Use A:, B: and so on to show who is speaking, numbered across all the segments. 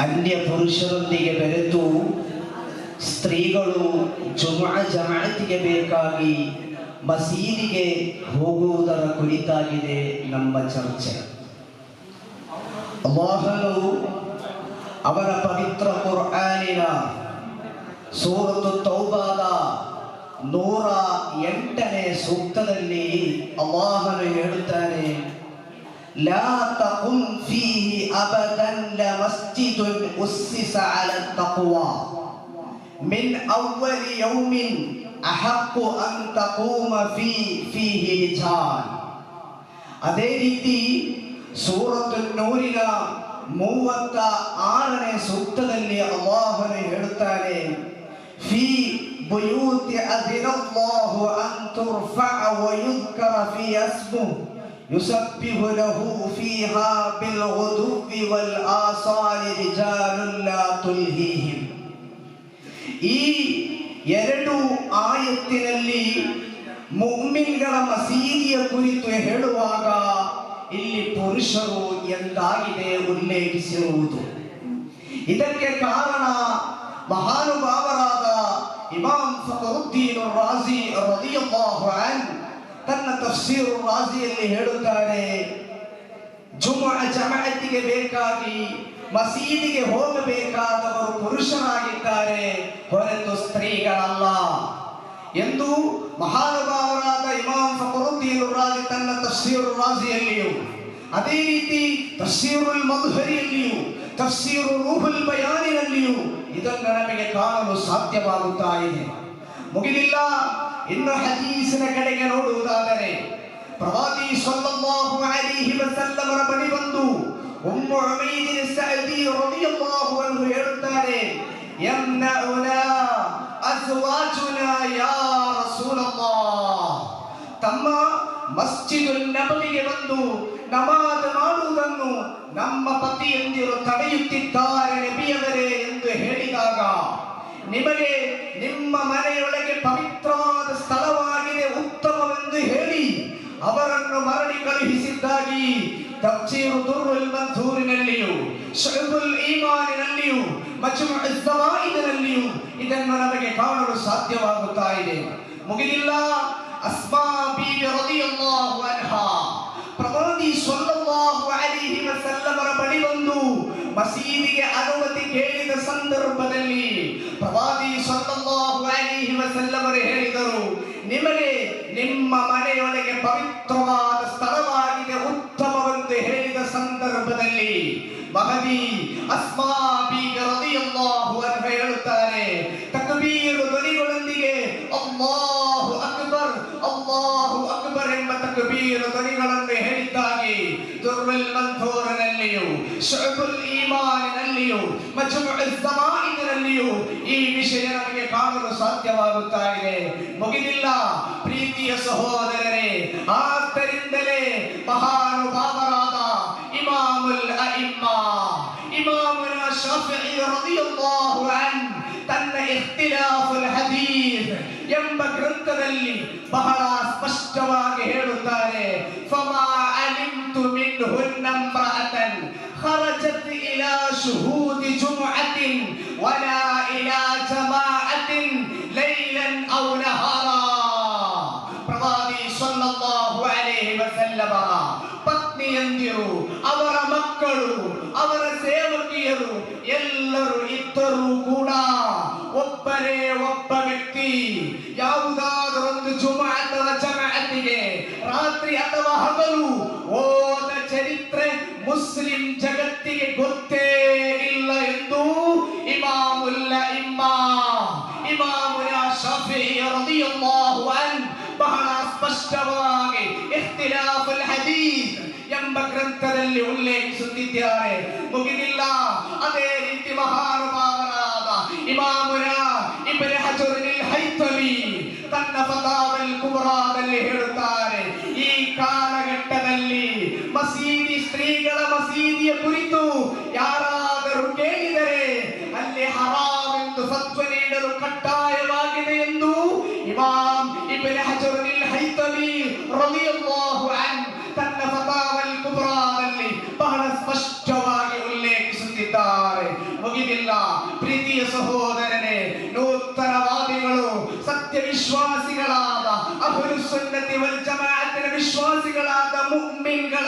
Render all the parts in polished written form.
A: ಅನ್ಯ ಪುರುಷರೊಂದಿಗೆ ಬೆರೆತು ಸ್ತ್ರೀಗಳು ಜಮಾಅತಿಗೆ ಬೇಕಾಗಿ ಮಸೀದಿಗೆ ಹೋಗುವುದರ ಕುರಿತಾಗಿದೆ ನಮ್ಮ ಚರ್ಚೆ. ಅಲ್ಲಾಹನು ಅವರ ಪವಿತ್ರ ಕುರ್ಆನಿನ ಸೂರತು ತೌಬಾದ 108ನೇ ಸೂಕ್ತದಲ್ಲಿ ಅಲ್ಲಾಹನು ಹೇಳುತ್ತಾನೆ, ಲಾ ತಕುಂ ಫೀಹಿ ಅಬದನ್ ಲಮಸ್ಜಿದುನ್ ಉಸ್ಸಿಸ ಅಲಾ ತಕ್ವಾ ಮಿನ್ ಅವ್ವಲಿ ಯೌಮಿನ್ ಅಹqqu ಅನ್ ತಕೂಮ ಫೀಹಿ ರಿಜಾಲ್. ಅದೇ ರೀತಿ ಸೂರತು ನೂರಿನ 36ನೇ ಸೂಕ್ತದಲ್ಲಿ ಅಲ್ಲಾಹನು ಹೇಳುತ್ತಾನೆ, ಫೀ ಬುಯೂತಿ ಅದಿನಲ್ಲಾಹು ಅನ್ ತುರ್ಫಅ ವ ಯುದ್ಕರ ಫೀ ಅಸ್ಮುಹು ಯುಸಬ್ಬಿಹು ಲಹು ಫೀಹಾ ಬಿಲ್ ಗುದುವ್ವಿ ವಲ್ ಆಸಾಲಿ ರಿಜಾಲುನ್ ಲಾ ತುಲ್ಹೀಹಿಂ. ಈ ಎರಡು ಆಯತ್ತಿನಲ್ಲಿ ಮುಅ್ಮಿನ್ಗಳ ಮಸೀದಿಯ ಕುರಿತು ಹೇಳುವಾಗ ಇಲ್ಲಿ ಪುರುಷರು ಎಂದಾಗಿದೆ ಉಲ್ಲೇಖಿಸಿರುವುದು. ಇದಕ್ಕೆ ಕಾರಣ ಮಹಾನುಭಾವರಾದ ಇಮಾಮ್ ಫಖರುದ್ದೀನ್ ರಾಜಿ ರದಿಯಲ್ಲಾಹು ಅನ್ಹು ತನ್ನ ತಫ್ಸೀರ್ ರಾಜಿಯಲ್ಲಿ ಹೇಳುತ್ತಾರೆ, ಜಮಾಅತಿಗೆ ಬೇಕಾಗಿ ಮಸೀದಿಗೆ ಹೋಗಬೇಕಾದವರು ಪುರುಷರಾಗಿದ್ದಾರೆ, ಹೊರತು ಸ್ತ್ರೀಗಳಲ್ಲ ಎಂದು ಮಹಾನುಭಾವರಾದ ಇಮಾಮ್ ಫಖರುದ್ದೀನ್ ರಾಜಿ ತನ್ನ ತಫ್ಸೀರ್ ರಾಜಿಯಲ್ಲಿಯೂ, ಅದೇ ರೀತಿ ತಫ್ಸೀರುಲ್ ಮದ್ಹರಿಯಲ್ಲಿಯೂ, ತಫ್ಸೀರು ರೂಹುಲ್ ಬಯಾನಿನಲ್ಲಿಯೂ ಇದನ್ನು ನಮಗೆ ಕಾಣಲು ಸಾಧ್ಯವಾಗುತ್ತಾ ಇದೆ. ಮುಗಿದಿಲ್ಲ, ಇನ್ನು ಹದೀಸಿನ ಕಡೆಗೆ ನೋಡುವುದಾದರೆ ಪ್ರವಾದಿ ಸಲ್ಲಲ್ಲಾಹು ಅಲೈಹಿ ವಸಲ್ಲಮರ ಬಳಿ ಬಂದು ಉಮ್ಮು ಉಮೈರ್ ಸಅದಿ ರದಿಯಲ್ಲಾಹು ಅನ್ಹು ಹೇಳುತ್ತಾರೆ, ಯಮ್ನಉನಾ ಅಜ್ವಾಜುನಾ ಯಾ ರಸೂಲಲ್ಲಾಹ್, ತಮ್ಮ ಮಸ್ಜಿದುಲ್ ನಬವಿಗೆ ಬಂದು ನಮಾಜ್ ಮಾಡುವುದನ್ನು ನಮ್ಮ ಪತಿಯಂದಿರು ತಡೆಯುತ್ತಿದ್ದಾರೆ ನಬಿಯವರೇ ಎಂದು ಹೇಳಿದಾಗ, ನಿಮಗೆ ನಿಮ್ಮ ಮನೆಯೊಳಗೆ ಪವಿತ್ರವಾದ ಸ್ಥಳವಾಗಿದೆ, ಉತ್ತಮವೆಂದು ಹೇಳಿ ಅವರನ್ನು ಮರಳಿ ಕಳುಹಿಸಿದ್ದಾಗಿ ತಫ್ಸೀರು ದುರ್ರುಲ್ ಮನ್ಸೂರಿನಲ್ಲಿಯೂ, ಶುಅಬುಲ್ ಈಮಾನಿನಲ್ಲಿಯೂ, ಮಜ್ಮುಅ್ ಝವಾಯಿದ್ನಲ್ಲಿಯೂ ಇದನ್ನು ನಮಗೆ ಕಾಣಲು ಸಾಧ್ಯವಾಗುತ್ತಾ ಇದೆ. ಮುಗಿದಿಲ್ಲ, ಅಸ್ಮಾ ಬೀಬಿ ರದಿಯಲ್ಲಾಹು ಅನ್ಹಾ ಪ್ರವಾದಿ ಸಲ್ಲಲ್ಲಾಹು ಅಲೈಹಿ ವಸಲ್ಲಮರ ಬಳಿ ಬಂದು ಮಸೀದಿಗೆ ಅನುಮತಿ ಕೇಳಿದ ಸಂದರ್ಭದಲ್ಲಿ ಪ್ರವಾದಿ ಸಲ್ಲಲ್ಲಾಹು ಅಲೈಹಿ ವಸಲ್ಲಮರು ಹೇಳಿದರು, ನಿಮಗೆ ನಿಮ್ಮ ಮನೆಯೊಳಗೆ ಪವಿತ್ರವಾದ ಸ್ಥಳವಾಗಿದೆ, ಉತ್ತಮವೆಂದು ಹೇಳಿದ ಸಂದರ್ಭದಲ್ಲಿ ಮಹದಿ ಅಸ್ಮಾ ಬೀಬಿ ರದಿಯಲ್ಲಾಹು ಅನ್ಹಾ ಹೇಳುತ್ತಾರೆ, ತಕ್ಬೀರ್ ಧ್ವನಿಗಳೊಂದಿಗೆ ಅಲ್ಲಾಹು ಅಕ್ಬರ್ ಅಲ್ಲಾಹು ಅಕ್ಬರ್ ಎಂಬ ತಕ್ಬೀರ್ ಧ್ವನಿಗಳನ್ನು ಹೇಳಿದ್ದಾಗಿ ದುರ್ರುಲ್ ಮನ್ಸೂರಿನಲ್ಲಿಯೂ, ಶುಅಬುಲ್ ಈಮಾನಿನಲ್ಲಿಯೂ, ಮಜ್ಮುಅ್ ಝವಾಯಿದ್ನಲ್ಲಿಯೂ ಈ ವಿಷಯ ನಮಗೆ ಕಾಣಲು ಸಾಧ್ಯವಾಗುತ್ತಾ ಇದೆ. ಮುಗಿದಿಲ್ಲ ಪ್ರೀತಿಯ ಸಹೋದರರೇ, ಆದ್ದರಿಂದಲೇ ಮಹಾನುಭಾವರಾದ ಇಮಾಮುಲ್ ಅಇಮ್ಮಾ ಇಮಾಮುನಾ ಶಾಫಿഈ ರದಿಯಲ್ಲಾಹು ಅನ್ಹು ತನ್ನ ಇಖ್ತಿಲಾಫುಲ್ ಹದೀಸ್ ಎಂಬ ಗ್ರಂಥದಲ್ಲಿ ಬಹಳ ಸ್ಪಷ್ಟವಾಗಿ ಹೇಳುತ್ತಾರೆ, ಫಮಾ ಅಲಿಮ್ತು ಮಿನ್ಹುನ್ನ ಇಂರಅತನ್ ಖರಜತ್ ಇಲಾ ಶುಹೂದಿ ಜುಮ್ಅತಿನ್ ವಲಾ ಇಲಾ ಜಮಾಅತಿನ್ ಲೈಲನ್ ಔ ನಹಾರಾ. ಪ್ರವಾದಿ ಸಲ್ಲಲ್ಲಾಹು ಅಲೈಹಿ ವಸಲ್ಲಮರ ಪತ್ನಿಯಂದಿರು, ಅವರ ಮಕ್ಕಳು, ಅವರ ಸೇವಕಿಯರು ಎಲ್ಲರೂ ಇದ್ದರೂ ಕೂಡ ಒಬ್ಬರೇ ಒಬ್ಬ ವ್ಯಕ್ತಿ ಯಾವುದಾದರೊಂದು ಜುಮಾ ಅಥವಾ ಜಮಾಅತಿಗೆ ರಾತ್ರಿ ಅಥವಾ ಹಗಲು ಹೋದ ಚರಿತ್ರೆ ಮುಸ್ಲಿಂ ಜಗತ್ತಿಗೆ ಗೊತ್ತೇ ಇಲ್ಲ ಎಂದು ಇಮಾಮುಲ್ ಅಇಮ್ಮಾ ಇಮಾಮುನಾ ಶಾಫಿഈ ರದಿಯಲ್ಲಾಹು ಅನ್ಹು ಬಹಳ ಸ್ಪಷ್ಟವಾಗಿ ಇಖ್ತಿಲಾಫುಲ್ ಹದೀಸ್ ಎಂಬ ಗ್ರಂಥದಲ್ಲಿ ಉಲ್ಲೇಖಿಸುತ್ತಿದ್ದಾರೆ. ಮುಗಿದಿಲ್ಲ, ಅದೇ ರೀತಿ ಮಹಾನುಭಾವರಾದ ಇಮಾಮುನಾ ಇಬ್ನ್ ಹಜರ್ ಅಲ್ ಹೈತಮಿ ತನ್ನ ಫತಾವಲ್ ಕುಬ್ರಾದಲ್ಲಿ ಹೇಳುತ್ತಾರೆ, ಈ ಕಾಲಘಟ್ಟದಲ್ಲಿ ಮಸೀದಿ ಸ್ತ್ರೀಗಳ ಮಸೀದಿಯ ಕುರಿತು ಯಾರಾದರೂ ಕೇಳಿದರೆ ಅಲ್ಲಿ ಹರಾಮ್ ಎಂದು ಫತ್ವ ನೀಡಲು ಕಡ್ಡಾಯವಾಗಿದೆ ಎಂದು ಇಮಾಮ್ ಇಬ್ನ್ ಹಜರ್ ಅಲ್ ಹೈತಮಿ ರದಿಯಲ್ಲಾಹು ಅನ್ಹು ತನ್ನ ಫತಾವಲ್ ಕುಬ್ರಾದಲ್ಲಿ ಬಹಳ ಸ್ಪಷ್ಟವಾಗಿ ಉಲ್ಲೇಖಿಸುತ್ತಿದ್ದಾರೆ. ಮುಗಿದಿಲ್ಲ. ಪ್ರೀತಿಯ ಸಹೋದರನೇ, ನೂತನವಾದಿಗಳು ಸತ್ಯ ವಿಶ್ವಾಸಿಗಳಾದ ಅಹ್ಲು ಸುನ್ನತಿ ವಲ್ ಜಮಾಅತಿನ ವಿಶ್ವಾಸಿಗಳಾದ ಮುಅ್ಮಿನ್ಗಳ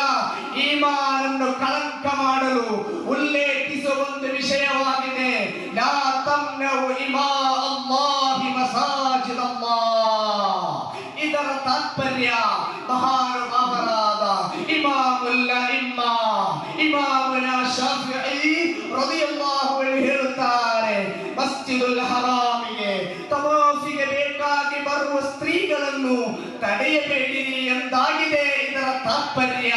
A: ಈಮಾನನ್ನು ಕಳಂಕ ಮಾಡಲು ಉಲ್ಲೇಖಿಸುವ ಒಂದು ವಿಷಯವಾಗಿದೆ. ಲಾ ತಮ್ನೌ ಇಮಾ ಅಲ್ಲಾಹಿ ಮಸಾಜಿದ ಅಲ್ಲಾಹ್. ಇದರ ತಾತ್ಪರ್ಯ ಮಹಾನುಭಾವರಾದ ಇಮಾಮುಲ್ ಅಇಮ್ಮಾ ಇಮಾಮುನಾ ಶಾಫಿഈ ರದಿಯಲ್ಲಾಹು ಅನ್ಹು ಹೇಳುತ್ತಾರೆ, ಮಸ್ಜಿದುಲ್ ಹರಾಮಿಗೆ ತವಾಫಿಗೆ ಬೇಕಾಗಿ ಬರುವ ಸ್ತ್ರೀಗಳನ್ನು ತಡೆಯಬೇಡಿರಿ ಎಂದಾಗಿದೆ ಇದರ ತಾತ್ಪರ್ಯ.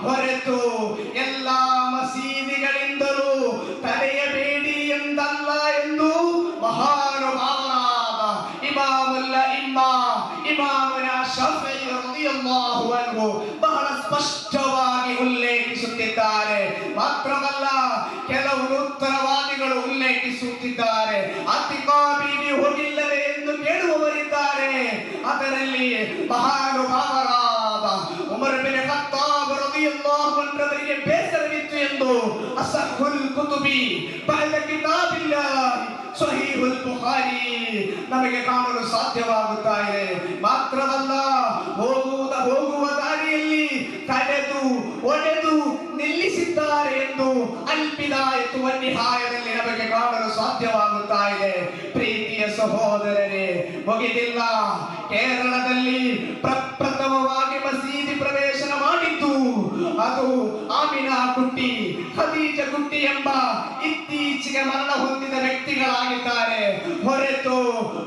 A: ಹೊರತು ಎಲ್ಲಾ ಮಸೀದಿಗಳಿಂದಲೂ ತಡೆಯಬೇಡಿ ಎಂದಲ್ಲ ಎಂದು ಮಹಾನುಭಾವರಾದ ಇಮಾಮುಲ್ ಅಇಮ್ಮಾ ಇಮಾಮುನಾ ಶಾಫಿഈ ರದಿಯಲ್ಲಾಹು ಅನ್ಹು ಬಹಳ ಸ್ಪಷ್ಟವಾಗಿ ಉಲ್ಲೇಖಿಸುತ್ತಿದ್ದಾರೆ. ಮಾತ್ರವಲ್ಲ, ಕೆಲವು ನೂತನವಾದಿಗಳು ಉಲ್ಲೇಖಿಸುತ್ತಿದ್ದಾರೆ. ಅತಿಕಾ ಬೀವಿ ಹೋಗಿಲ್ಲವೇ ಎಂದು ಕೇಳುವವರಿದ್ದಾರೆ. ಅದರಲ್ಲಿ ಮಹಾನುಭಾವರಾದ ಉಮರ್ ಬಿನ್ ಖತ್ತಾಬ್ ರದಿಯಲ್ಲಾಹು ಅನ್ಹುವರಿಗೆ ಬೇಸರವಿತ್ತು ಎಂದು ಅಸಹುಲ್ ಕುತುಬಿ ಬಅದ ಕಿತಾಬಿಲ್ಲಾಹ್ ಸಹೀಹುಲ್ ಬುಖಾರಿ ನಮಗೆ ಕಾಣಲು ಸಾಧ್ಯವಾಗುತ್ತಾ ಇದೆ. ಮಾತ್ರವಲ್ಲ, ಹೋಗುವ ದಾರಿಯಲ್ಲಿ ತಡೆದು ಒಡೆದು ನಿಲ್ಲಿಸಿದ್ದಾರೆ ಎಂದು ಅಲ್ ಬಿದಾಯತು ವನ್ ನಿಹಾಯದಲ್ಲಿ ನಮಗೆ ಕಾಣಲು ಸಾಧ್ಯವಾಗುತ್ತಾ ಇದೆ. ಪ್ರೀತಿಯ ಸಹೋದರರೇ, ಮುಗಿದಿಲ್ಲ. ಕೇರಳದಲ್ಲಿ ಪ್ರಪ್ರಥಮವಾಗಿ ಮಸೀದಿ ಪ್ರವೇಶನ ಮಾಡಿದ್ದು ಅದು ಆಮಿನಾ ಕುಟ್ಟಿ, ಖದೀಜ ಕುಟ್ಟಿ ಎಂಬ ಇತ್ತೀಚೆಗೆ ಮರಣ ಹೊಂದಿದ ವ್ಯಕ್ತಿಗಳಾಗಿದ್ದಾರೆ. ಹೊರತು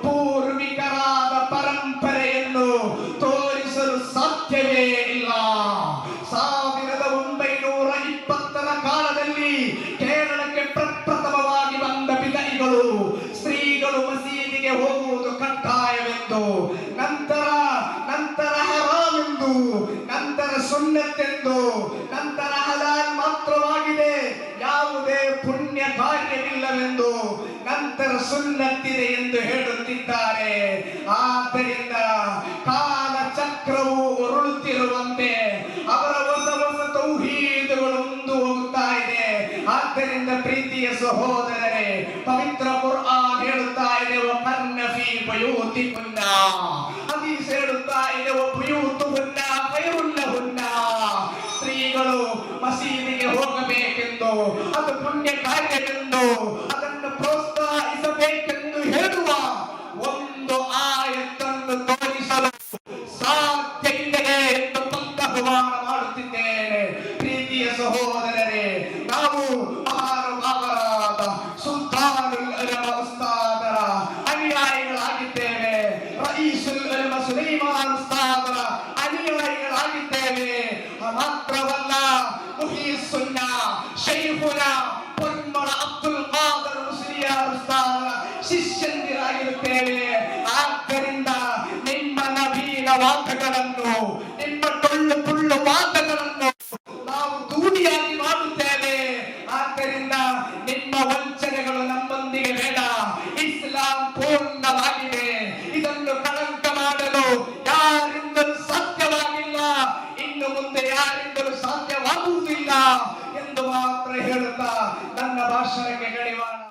A: ಪೂರ್ವಿಕರಾದ ಪರಂಪರೆಯನ್ನು ತೋರಿಸಲು ಸಾಧ್ಯವೇ ಇಲ್ಲ. 1920ರ ಕಾಲದಲ್ಲಿ ಕೇರಳಕ್ಕೆ ಪ್ರಪ್ರಥಮವಾಗಿ ಬಂದ ಬಿದಯಿಗಳು ಸ್ತ್ರೀಗಳು ಮಸೀದಿಗೆ ಹೋಗುವುದು ಕಡ್ಡಾಯವೆಂದು, ನಂತರ ಹರಾಮೆಂದು, ನಂತರ ಸುನ್ನತ್ತೆಂದು, ನಂತರ ಹಲಾಲ್ ಮಾತ್ರವಾಗಿದೆ, ಯಾವುದೇ ಪುಣ್ಯ ಕಾರ್ಯವಿಲ್ಲವೆಂದು, ನಂತರ ಸುನ್ನತ್ತಿದೆ ಎಂದು ಹೇಳುತ್ತಿದ್ದಾರೆ. ಆದ್ದರಿಂದ ಕಾಲ ಚಕ್ರವು ಉರುಳುತ್ತಿರುವಂತೆ ಅವರ ಹೊಸ ತೌಹೀದುಗಳು ಮುಂದೆ ಹೋಗುತ್ತಾ ಇದೆ. ಆದ್ದರಿಂದ ಪ್ರೀತಿಯ ಸಹೋದರರೇ, ಪವಿತ್ರ ಕುರ್ಆನ್ ಹೇಳುತ್ತಾ ಇದೆ, ವಕರ್ನ ಫೀ ಬಯೂತಿಕುನ್ನ. ಹದೀಸ್ ಹೇಳುತ್ತಾ ಇದೆ, ವಬಯೂತುಹುನ್ನ ಖೈರುನ್ ಲಹುನ್ನ. ಸ್ತ್ರೀಗಳು ಮಸೀದಿಗೆ ಹೋಗಬೇಕೆಂದು, ಅದು ಪುಣ್ಯ ಕಾರ್ಯವೆಂದು, ಅದನ್ನು ಪ್ರೋತ್ಸಾಹಿಸಬೇಕೆಂದು ಹೇಳುವ ಒಂದು ಆಯತ್ತನ್ನು ತೋರಿಸಲು ಸಾಧ್ಯ ಇದೆ ಎಂದು ಆಹ್ವಾನ ಮಾಡುತ್ತಿದ್ದೇನೆ. ಪ್ರೀತಿಯ ಸಹೋದರರೇ, ನಾವು ಮಹಾನುಭಾವರಾದ ಸುಲ್ತಾನುಲ್ ಉಲಮಾ ಉಸ್ತಾದರ ಅನುಯಾಯಿಗಳಾಗಿದ್ದೇವೆ. ರಯೀಸುಲ್ ಉಲಮಾ ಸುಲೈಮಾನ್ ಉಸ್ತಾದರ ಅನುಯಾಯಿಗಳಾಗಿದ್ದೇವೆ. ಮಾತ್ರವಲ್ಲ, ಮುಹೀಸ್ ಸುನ್ನಾ ಶೈಖುನಾ ಪೊನ್ಮಳ ಅಬ್ದುಲ್ ಖಾದರ್ ಮುಸ್ಲಿಯಾರ್ ಉಸ್ತಾದರ ಶಿಷ್ಯಂದಿರಾಗಿರುತ್ತೇವೆ. ಆದ್ದರಿಂದ ನಿಮ್ಮ ನವೀನ ವಾದಗಳನ್ನು, ನಿಮ್ಮ ಟೊಳ್ಳು ಮಾತ